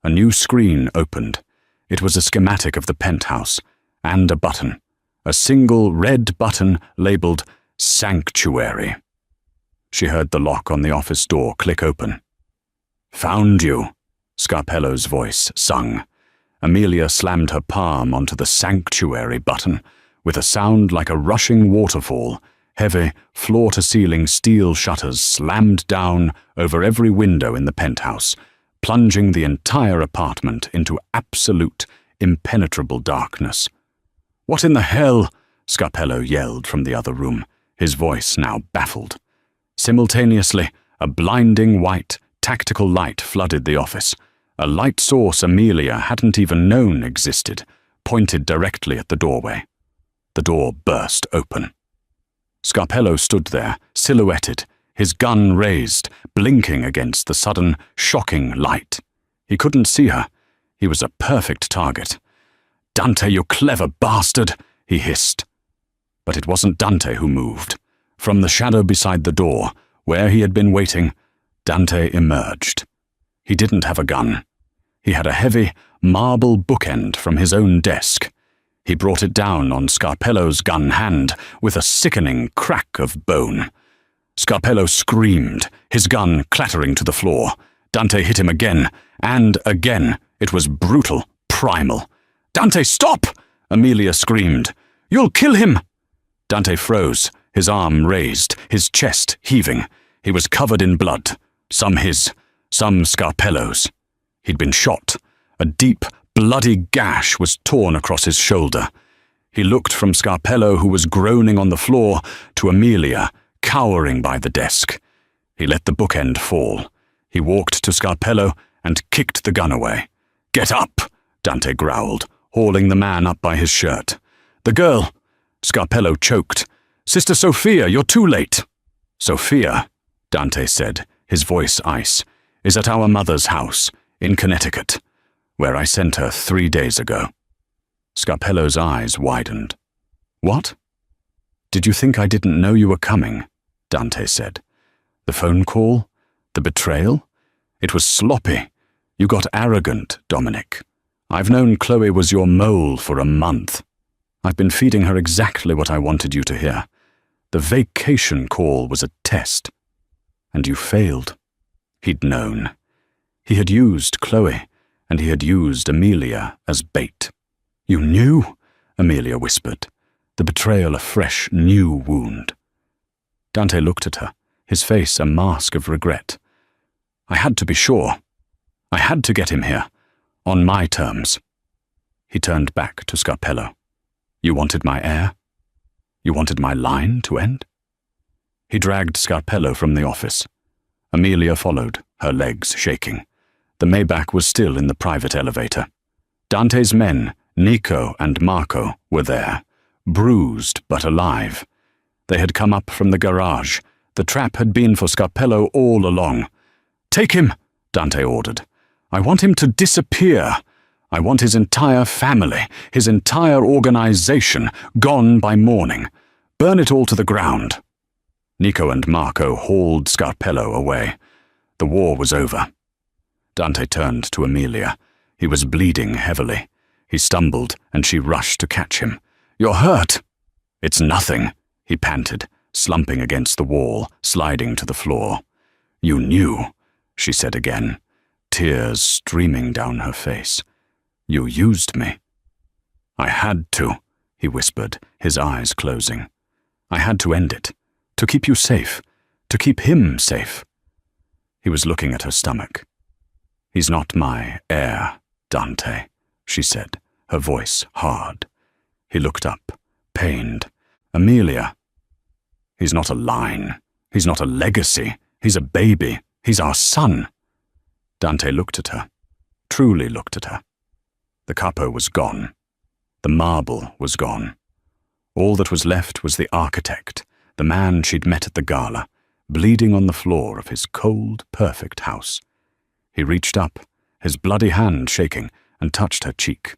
A new screen opened. It was a schematic of the penthouse, and a button. A single red button labeled Sanctuary. She heard the lock on the office door click open. Found you, Scarpello's voice sung. Amelia slammed her palm onto the Sanctuary button. With a sound like a rushing waterfall, heavy, floor-to-ceiling steel shutters slammed down over every window in the penthouse, plunging the entire apartment into absolute, impenetrable darkness. What in the hell? Scarpello yelled from the other room, his voice now baffled. Simultaneously, a blinding white, tactical light flooded the office. A light source Amelia hadn't even known existed, pointed directly at the doorway. The door burst open. Scarpello stood there, silhouetted, his gun raised, blinking against the sudden, shocking light. He couldn't see her. He was a perfect target. Dante, you clever bastard, he hissed. But it wasn't Dante who moved. From the shadow beside the door, where he had been waiting, Dante emerged. He didn't have a gun. He had a heavy, marble bookend from his own desk. He brought it down on Scarpello's gun hand with a sickening crack of bone. Scarpello screamed, his gun clattering to the floor. Dante hit him again, and again. It was brutal, primal. Dante, stop! Amelia screamed. You'll kill him! Dante froze, his arm raised, his chest heaving. He was covered in blood, some his, some Scarpello's. He'd been shot. A deep, bloody gash was torn across his shoulder. He looked from Scarpello, who was groaning on the floor, to Amelia, cowering by the desk. He let the bookend fall. He walked to Scarpello and kicked the gun away. Get up, Dante growled, hauling the man up by his shirt. The girl, Scarpello choked. Sister Sophia, you're too late. Sophia, Dante said, his voice ice, is at our mother's house, in Connecticut, where I sent her 3 days ago. Scarpello's eyes widened. What? Did you think I didn't know you were coming? Dante said. The phone call? The betrayal? It was sloppy. You got arrogant, Dominic. I've known Chloe was your mole for a month. I've been feeding her exactly what I wanted you to hear. The vacation call was a test. And you failed. He'd known. He had used Chloe, and he had used Amelia as bait. You knew? Amelia whispered, the betrayal a fresh, new wound. Dante looked at her, his face a mask of regret. I had to be sure. I had to get him here, on my terms. He turned back to Scarpello. You wanted my heir? You wanted my line to end? He dragged Scarpello from the office. Amelia followed, her legs shaking. The Maybach was still in the private elevator. Dante's men, Nico and Marco, were there, bruised but alive. They had come up from the garage. The trap had been for Scarpello all along. Take him, Dante ordered. I want him to disappear. I want his entire family, his entire organization, gone by morning. Burn it all to the ground. Nico and Marco hauled Scarpello away. The war was over. Dante turned to Amelia. He was bleeding heavily. He stumbled, and she rushed to catch him. You're hurt. It's nothing, he panted, slumping against the wall, sliding to the floor. You knew, she said again, tears streaming down her face. You used me. I had to, he whispered, his eyes closing. I had to end it, to keep you safe, to keep him safe. He was looking at her stomach. He's not my heir, Dante, she said, her voice hard. He looked up, pained. Amelia. He's not a line. He's not a legacy. He's a baby. He's our son. Dante looked at her, truly looked at her. The capo was gone. The marble was gone. All that was left was the architect, the man she'd met at the gala, bleeding on the floor of his cold, perfect house. He reached up, his bloody hand shaking, and touched her cheek.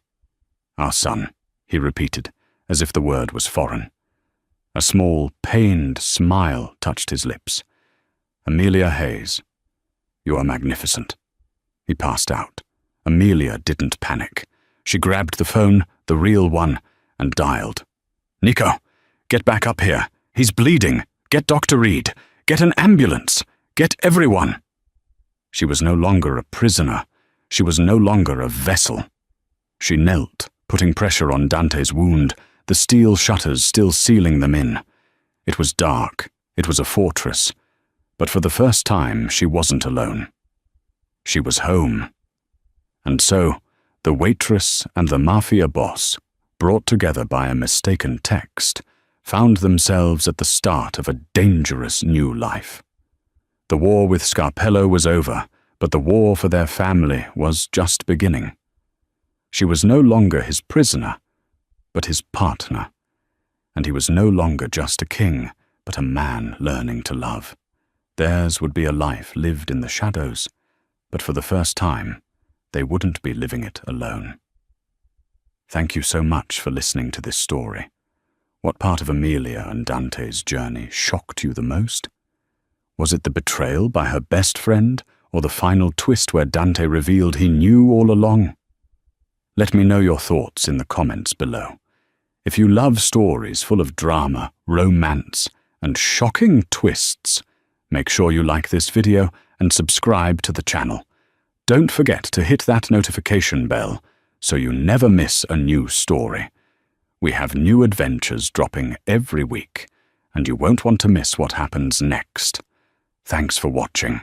Our son, he repeated, as if the word was foreign. A small, pained smile touched his lips. Amelia Hayes. You are magnificent. He passed out. Amelia didn't panic. She grabbed the phone, the real one, and dialed. Nico, get back up here. He's bleeding. Get Dr. Reed. Get an ambulance. Get everyone. She was no longer a prisoner. She was no longer a vessel. She knelt, putting pressure on Dante's wound, the steel shutters still sealing them in. It was dark. It was a fortress. But for the first time, she wasn't alone. She was home. And so, the waitress and the Mafia boss, brought together by a mistaken text, found themselves at the start of a dangerous new life. The war with Scarpello was over, but the war for their family was just beginning. She was no longer his prisoner, but his partner. And he was no longer just a king, but a man learning to love. Theirs would be a life lived in the shadows, but for the first time, they wouldn't be living it alone. Thank you so much for listening to this story. What part of Amelia and Dante's journey shocked you the most? Was it the betrayal by her best friend, or the final twist where Dante revealed he knew all along? Let me know your thoughts in the comments below. If you love stories full of drama, romance, and shocking twists, make sure you like this video and subscribe to the channel. Don't forget to hit that notification bell so you never miss a new story. We have new adventures dropping every week, and you won't want to miss what happens next. Thanks for watching.